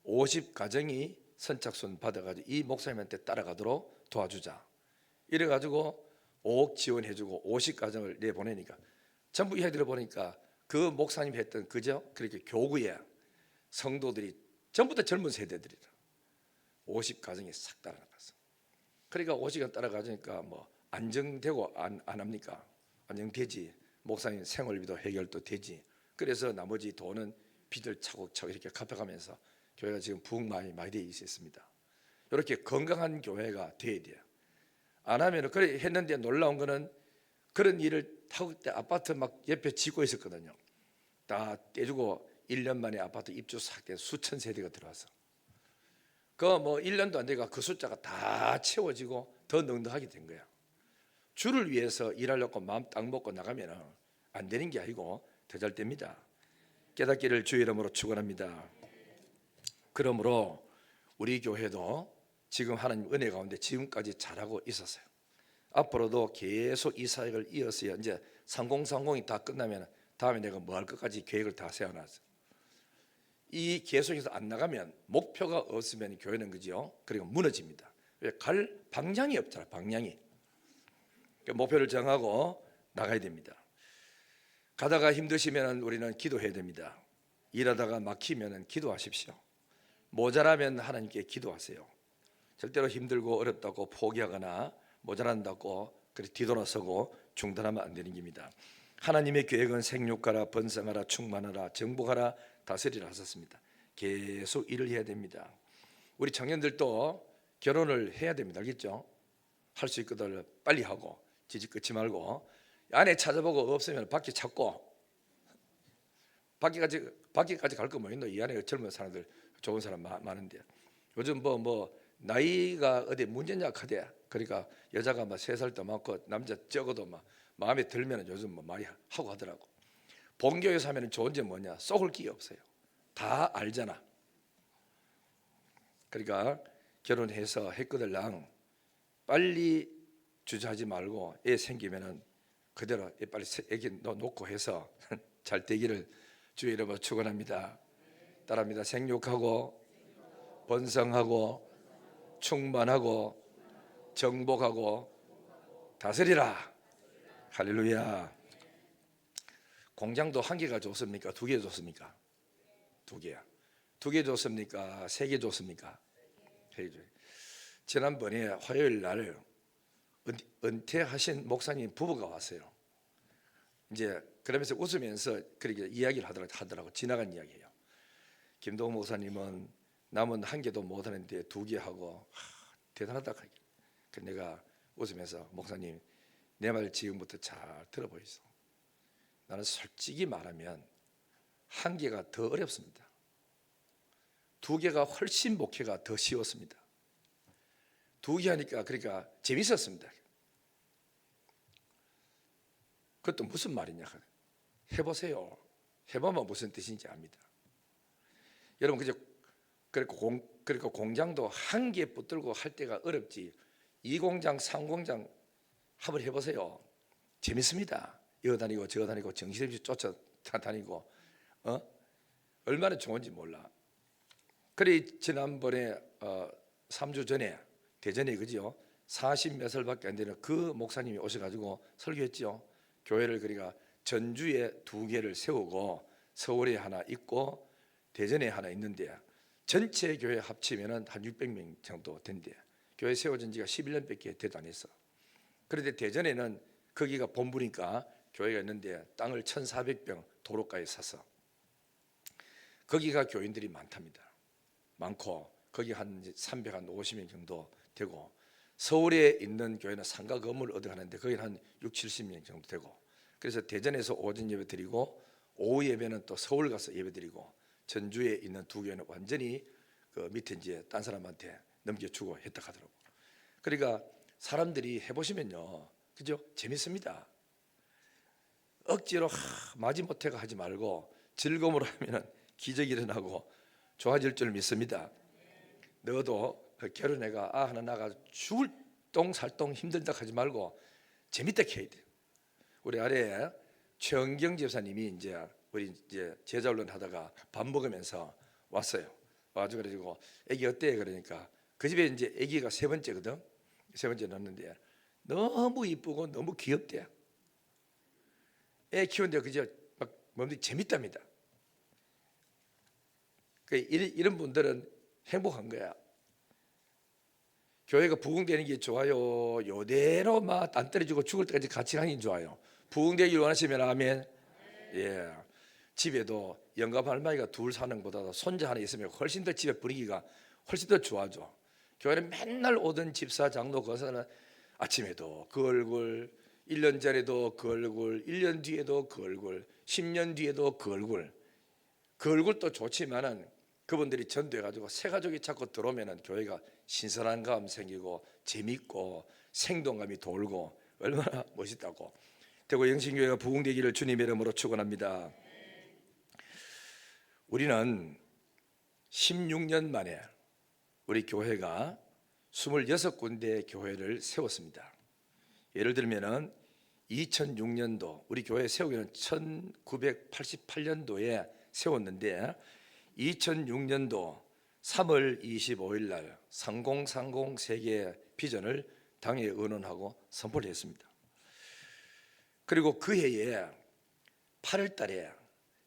50가정이 선착순 받아가지고 이 목사님한테 따라가도록 도와주자. 이래가지고 5억 지원해주고 50가정을 내보내니까 전부 이야기 들어보니까 그 목사님 했던 그죠? 그렇게 교구에 성도들이 전부 다 젊은 세대들이라 50가정이 싹 따라갔어. 그러니까 50가 따라가니까 뭐 안정되고 안 합니까? 안정되지. 목사님 생활비도 해결도 되지. 그래서 나머지 돈은 빚을 차곡차곡 이렇게 갚아가면서 교회가 지금 부흥 많이 되어 있습니다. 이렇게 건강한 교회가 돼야 돼요. 안 하면 그래 했는데 놀라운 거는 그런 일을 하고 때 아파트 막 옆에 짓고 있었거든요. 다 떼주고 1년 만에 아파트 입주 싹 돼 수천 세대가 들어와서 그 뭐 1년도 안 되고 그 숫자가 다 채워지고 더 넉넉하게 된 거야. 주를 위해서 일하려고 마음 딱 먹고 나가면 안 되는 게 아니고 더 잘 됩니다. 깨닫기를 주의 이름으로 축원합니다. 그러므로 우리 교회도 지금 하나님 은혜 가운데 지금까지 잘하고 있었어요. 앞으로도 계속 이 사역을 이어서야 이제 3030이 다 끝나면 다음에 내가 뭐 할 것까지 계획을 다 세워놨어요. 이 계속해서 안 나가면 목표가 없으면 교회는 그죠? 그리고 무너집니다. 왜? 갈 방향이 없잖아. 방향이. 목표를 정하고 나가야 됩니다. 가다가 힘드시면 우리는 기도해야 됩니다. 일하다가 막히면 기도하십시오. 모자라면 하나님께 기도하세요. 절대로 힘들고 어렵다고 포기하거나 모자란다고 그렇게 뒤돌아서고 중단하면 안 되는 겁니다. 하나님의 계획은 생육하라, 번성하라, 충만하라, 정복하라, 다스리라 하셨습니다. 계속 일을 해야 됩니다. 우리 청년들도 결혼을 해야 됩니다. 알겠죠? 할 수 있거든 빨리 하고 지지 끊지 말고 아내 찾아보고 없으면 밖에 찾고 밖에까지 갈 거 뭐 있노? 이 안에 젊은 사람들 좋은 사람 많은데 요즘 뭐 나이가 어디 문제냐 카대. 그러니까 여자가 막 3살도 많고 남자 적어도 막 마음에 들면 요즘 뭐 많이 하고 하더라고. 본교에서 하면 좋은 점 뭐냐? 썩을 게 없어요. 다 알잖아. 그러니까 결혼해서 했거들랑 빨리 주저하지 말고 애 생기면은 그대로 애 빨리 애기 놓고 해서 잘 되기를 주의 이름으로 축원합니다. 따라합니다. 생육하고 번성하고 충만하고 정복하고 다스리라. 할렐루야. 공장도 1개가 좋습니까? 2개 좋습니까? 2개야. 2개 좋습니까? 3개 좋습니까? 3개. 지난번에 화요일 날 은퇴하신 목사님 부부가 왔어요. 이제 그러면서 웃으면서 그렇게 이야기를 하더라고. 지나간 이야기예요. 김동호 목사님은 남은 1개도 못 하는데 2개 하고 대단하다. 그 내가 웃으면서 목사님 내 말 지금부터 잘 들어보이소. 나는 솔직히 말하면 1개가 더 어렵습니다. 2개가 훨씬 목회가 더 쉬웠습니다. 2개 하니까 그러니까 재밌었습니다. 그것도 무슨 말이냐? 해보세요. 해보면 무슨 뜻인지 압니다. 여러분 그러니까 공장도 1개 붙들고 할 때가 어렵지 2공장 3공장 한번 해보세요. 재밌습니다. 이거 다니고 저거 다니고 정신없이 쫓아다니고 얼마나 좋은지 몰라. 그래 지난번에 3주 전에 대전에 그죠? 40몇 살밖에 안 되는 그 목사님이 오셔가지고 설교했죠. 교회를 그러니까 전주에 2개를 세우고 서울에 하나 있고 대전에 하나 있는데 전체 교회 합치면은 한 600명 정도 된대. 교회 세워진 지가 11년밖에 되도 안 했어. 그런데 대전에는 거기가 본부니까 교회가 있는데 땅을 1,400평 도로가에 사서 거기가 교인들이 많답니다. 많고 거기 한 350명 정도 되고 서울에 있는 교회는 상가 건물 얻어 가는데 거기는 한 6, 70명 정도 되고 그래서 대전에서 오전 예배 드리고 오후 예배는 또 서울 가서 예배 드리고 전주에 있는 2교회는 완전히 그 밑에 이제 딴 사람한테 넘겨주고 했다 하더라고. 그러니까 사람들이 해보시면요, 그죠? 재밌습니다. 억지로 마지못해가 하지 말고 즐거움으로 하면은 기적이 일어나고 좋아질 줄 믿습니다. 너도 결혼해가 하나 나가 죽을 똥살똥 힘들다 하지 말고 재밌다 해야 돼. 우리 아래에 최은경 집사님이 이제 우리 이제 제자훈련 하다가 밥 먹으면서 왔어요. 와가지고 그래가지고 애기 어때? 그러니까 그 집에 이제 애기가 3번째거든. 3번째 낳았는데 너무 이쁘고 너무 귀엽대. 애 키우는데 그저 막 몸이 재밌답니다. 이런 분들은 행복한 거야. 교회가 부흥되는 게 좋아요. 요대로 막 안 떨어지고 죽을 때까지 같이 가는 게 좋아요. 부흥되기를 원하시면 아멘. 예. 집에도 영감 할머니가 둘 사는 것보다 손자 하나 있으면 훨씬 더 집에 분위기가 훨씬 더 좋아져. 교회는 맨날 오던 집사 장로 거사는 아침에도 그 얼굴, 1년 전에도 그 얼굴, 1년 뒤에도 그 얼굴, 10년 뒤에도 그 얼굴. 그 얼굴도 좋지만은 그분들이 전도해가지고 새 가족이 자꾸 들어오면은 교회가 신선한 감 생기고 재밌고 생동감이 돌고 얼마나 멋있다고. 대구 영신교회가 부흥되기를 주님의 이름으로 축원합니다. 우리는 16년 만에 우리 교회가 26군데 교회를 세웠습니다. 예를 들면은 2006년도 우리 교회 세우기는 1988년도에 세웠는데 2006년도 3월 25일 날 3030 세계 비전을 당에 의논하고 선포를 했습니다. 그리고 그 해에 8월 달에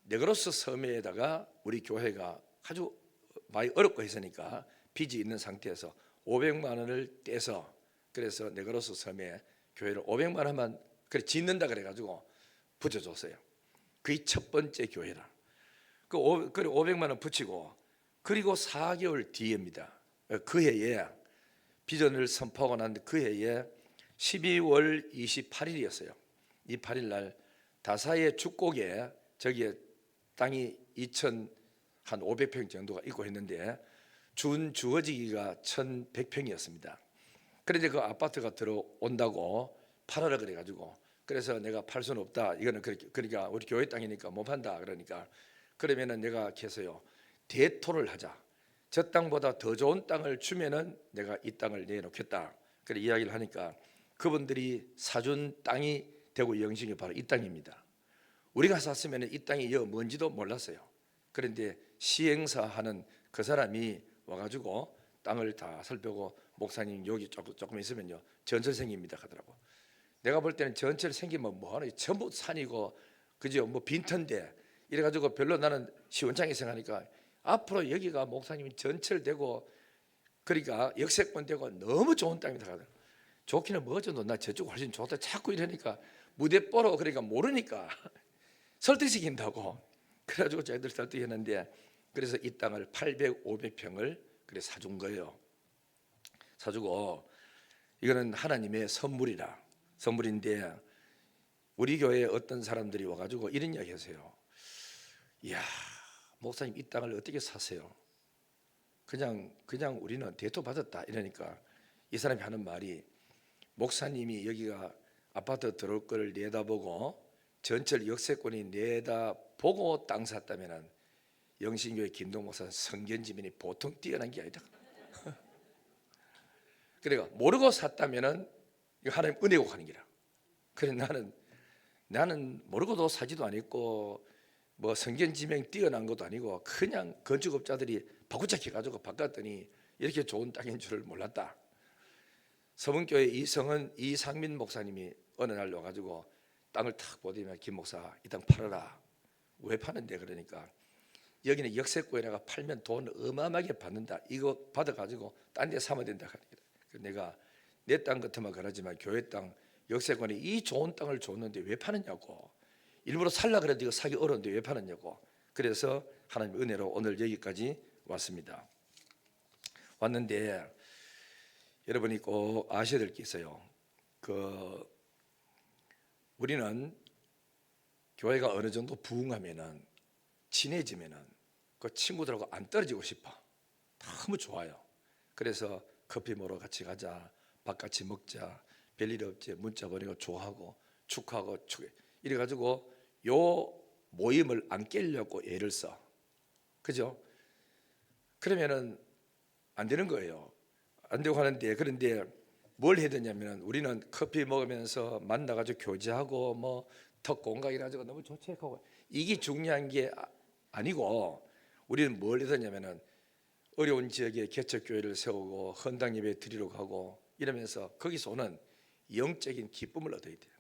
네그로스 섬에다가 우리 교회가 아주 많이 어렵고 했으니까 빚이 있는 상태에서 500만 원을 떼서 그래서 네그로스 섬에 교회를 500만 원만 그래 짓는다 그래가지고 붙여줬어요. 그게 첫 번째 교회라. 그 500만 원 붙이고 그리고 4개월 뒤입니다. 그 해에 비전을 선포하고 난 그 해에 12월 28일이었어요. 이 8일 날 다사의 축곡에 저기에 땅이 2,500평 정도가 있고 했는데 준 주어지기가 1,100평이었습니다. 그런데 그 아파트가 들어온다고 팔아라 그래가지고 그래서 내가 팔 수는 없다. 이거는 그러니까 우리 교회 땅이니까 못 판다. 그러니까 그러면은 내가 계속요 대토를 하자. 저 땅보다 더 좋은 땅을 주면은 내가 이 땅을 내놓겠다. 그래 이야기를 하니까 그분들이 사준 땅이 대구 영신이 바로 이 땅입니다. 우리가 샀으면 이 땅이 뭔지도 몰랐어요. 그런데 시행사하는 그 사람이 와가지고 땅을 다 살펴고 목사님 여기 조금 있으면요 전철 생깁니다 하더라고. 내가 볼 때는 전철 생기면 뭐하노 전부 산이고 그죠 뭐 빈터인데 이래가지고 별로 나는 시원찮게 생각하니까 앞으로 여기가 목사님이 전철되고 그러니까 역세권 되고 너무 좋은 땅이다 하더라고. 좋기는 뭐죠? 나 저쪽 훨씬 좋다 자꾸 이러니까 무대 보러 그러니까 모르니까 설득시킨다고 그래가지고 저희들 설득했는데 그래서 이 땅을 800, 500평을 그래 사준 거예요. 사주고 이거는 하나님의 선물인데 우리 교회에 어떤 사람들이 와가지고 이런 이야기 하세요. 이야 목사님 이 땅을 어떻게 사세요? 그냥 우리는 대토 받았다 이러니까 이 사람이 하는 말이 목사님이 여기가 아파트 들어올 걸 내다보고 전철 역세권이 내다보고 땅 샀다면은 영신교회 김동 목사 성견지면이 보통 뛰어난 게 아니다. 그러니까 모르고 샀다면은 이거 하나님 은혜고 하는 기라. 그래 나는 모르고도 사지도 아니고 뭐 성견지명 뛰어난 것도 아니고 그냥 건축업자들이 바꾸자키 가지고 바꿨더니 이렇게 좋은 땅인 줄을 몰랐다. 서문교회 이상민 목사님이 어느 날 와가지고 땅을 탁 보더니 김 목사 이 땅 팔아라. 왜 파는데 그러니까 여기는 역세권에다가 팔면 돈 어마어마하게 받는다. 이거 받아가지고 딴 데 사면 된다. 내가 내 땅 같으면 그러지만 교회 땅 역세권에 이 좋은 땅을 줬는데 왜 파느냐고. 일부러 살라 그래도 이거 사기 어려운데 왜 파느냐고. 그래서 하나님 은혜로 오늘 여기까지 왔습니다. 왔는데 여러분이 꼭 아셔야 될 게 있어요. 우리는 교회가 어느 정도 부흥하면은 친해지면은 그 친구들하고 안 떨어지고 싶어. 너무 좋아요. 그래서 커피 먹으러 같이 가자, 밥 같이 먹자, 별일 없지, 문자 보내고 좋아하고 축하하고 이래가지고 요 모임을 안 깨려고 애를 써. 그죠? 그러면은 안 되는 거예요. 안 되고 하는데 그런데 뭘 해야 되냐면 우리는 커피 먹으면서 만나가지고 교제하고 뭐 턱 공각이라지고 너무 좋지 하고 이게 중요한 게 아니고 우리는 뭘 해야 되냐면은 어려운 지역에 개척교회를 세우고 헌당 예배 드리러 가고 이러면서 거기서 오는 영적인 기쁨을 얻어야 돼요.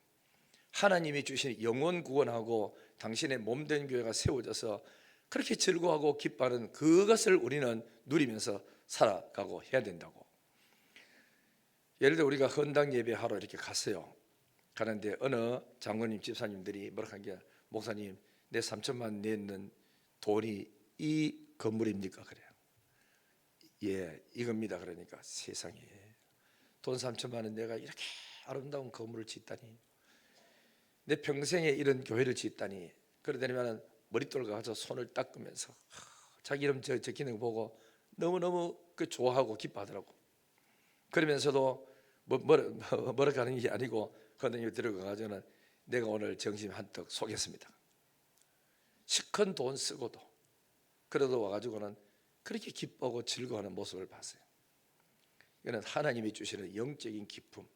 하나님이 주신 영혼 구원하고 당신의 몸된 교회가 세워져서 그렇게 즐거워하고 기뻐하는 그것을 우리는 누리면서 살아가고 해야 된다고. 예를 들어 우리가 헌당 예배하러 이렇게 갔어요. 가는데 어느 장로님 집사님들이 뭐라 한 게, 목사님 내 3천만 내는 돈이 이 건물입니까? 그래요. 예, 이겁니다. 그러니까 세상에 돈 3천만 원 내가 이렇게 아름다운 건물을 짓다니, 내 평생에 이런 교회를 짓다니. 그러더니만 머릿돌 가서 손을 닦으면서 자기 이름 적히는 거 보고 너무너무 좋아하고 기뻐하더라고. 그러면서도 뭐라 하는 게 아니고 건너에 들어가가지고는 내가 오늘 점심 한턱 쏘겠습니다. 시큰 돈 쓰고도 그래도 와가지고는 그렇게 기뻐하고 즐거워하는 모습을 봤어요. 이거는 하나님이 주시는 영적인 기쁨.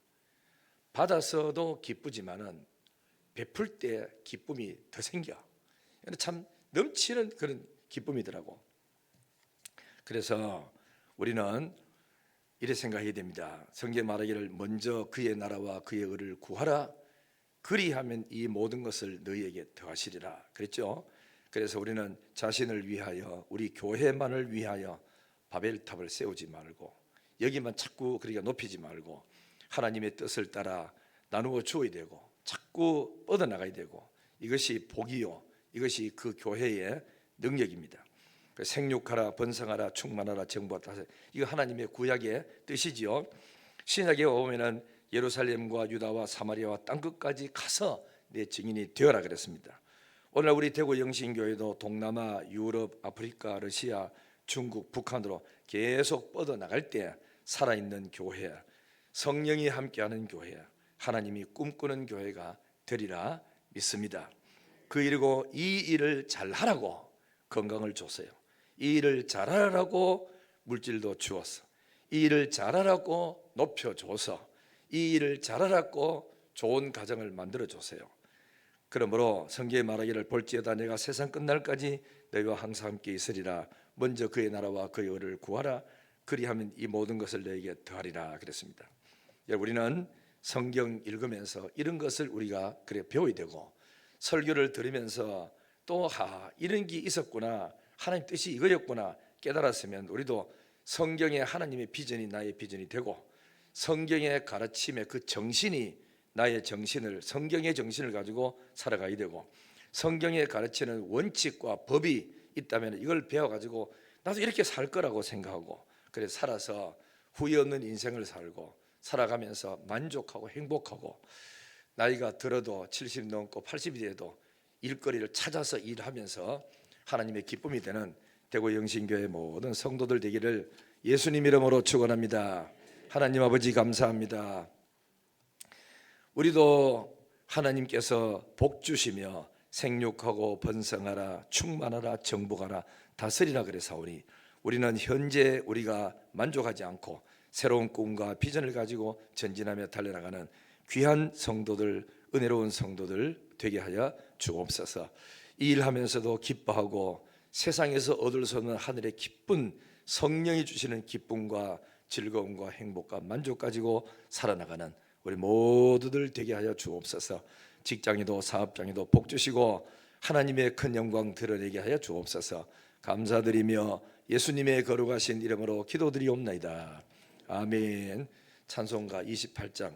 받아서도 기쁘지만은 베풀 때 기쁨이 더 생겨. 참 넘치는 그런 기쁨이더라고. 그래서 우리는 이래 생각해야 됩니다. 성경 말하기를 먼저 그의 나라와 그의 의를 구하라. 그리하면 이 모든 것을 너희에게 더하시리라 그랬죠. 그래서 우리는 자신을 위하여, 우리 교회만을 위하여 바벨탑을 세우지 말고, 여기만 자꾸 그렇게 높이지 말고 하나님의 뜻을 따라 나누어 주어야 되고 자꾸 뻗어나가야 되고, 이것이 복이요, 이것이 그 교회의 능력입니다. 생육하라, 번성하라, 충만하라, 정복하라, 이거 하나님의 구약의 뜻이지요. 신약에 오면은 예루살렘과 유다와 사마리아와 땅끝까지 가서 내 증인이 되어라 그랬습니다. 오늘 우리 대구 영신교회도 동남아, 유럽, 아프리카, 러시아, 중국, 북한으로 계속 뻗어나갈 때 살아있는 교회, 성령이 함께하는 교회, 하나님이 꿈꾸는 교회가 되리라 믿습니다. 그 일이고 이 일을 잘하라고 건강을 줬어요. 이 일을 잘하라고 물질도 주었어. 이 일을 잘하라고 높여줘서, 이 일을 잘하라고 좋은 가정을 만들어줬어요. 그러므로 성경에 말하기를 볼지어다 내가 세상 끝날까지 너희와 항상 함께 있으리라. 먼저 그의 나라와 그의 의를 구하라. 그리하면 이 모든 것을 너에게 더하리라 그랬습니다. 우리는 성경 읽으면서 이런 것을 우리가 그래 배워야 되고, 설교를 들으면서 또 이런 게 있었구나, 하나님 뜻이 이거였구나 깨달았으면 우리도 성경의 하나님의 비전이 나의 비전이 되고, 성경의 가르침의 그 정신이 나의 정신을, 성경의 정신을 가지고 살아가야 되고, 성경에 가르치는 원칙과 법이 있다면 이걸 배워가지고 나도 이렇게 살 거라고 생각하고, 그래서 살아서 후회 없는 인생을 살고 살아가면서 만족하고 행복하고, 나이가 들어도 70 넘고 80이 돼도 일거리를 찾아서 일하면서 하나님의 기쁨이 되는 대구 영신교회 모든 성도들 되기를 예수님 이름으로 축원합니다. 하나님 아버지 감사합니다. 우리도 하나님께서 복 주시며 생육하고 번성하라, 충만하라, 정복하라, 다스리라 그래사오니, 우리는 현재 우리가 만족하지 않고 새로운 꿈과 비전을 가지고 전진하며 달려나가는 귀한 성도들, 은혜로운 성도들 되게 하여 주옵소서. 이 일하면서도 기뻐하고 세상에서 얻을 수 없는 하늘의 기쁜, 성령이 주시는 기쁨과 즐거움과 행복과 만족 가지고 살아나가는 우리 모두들 되게 하여 주옵소서. 직장에도 사업장에도 복 주시고 하나님의 큰 영광 드러내게 하여 주옵소서. 감사드리며 예수님의 거룩하신 이름으로 기도드리옵나이다. 아멘. 찬송가 28장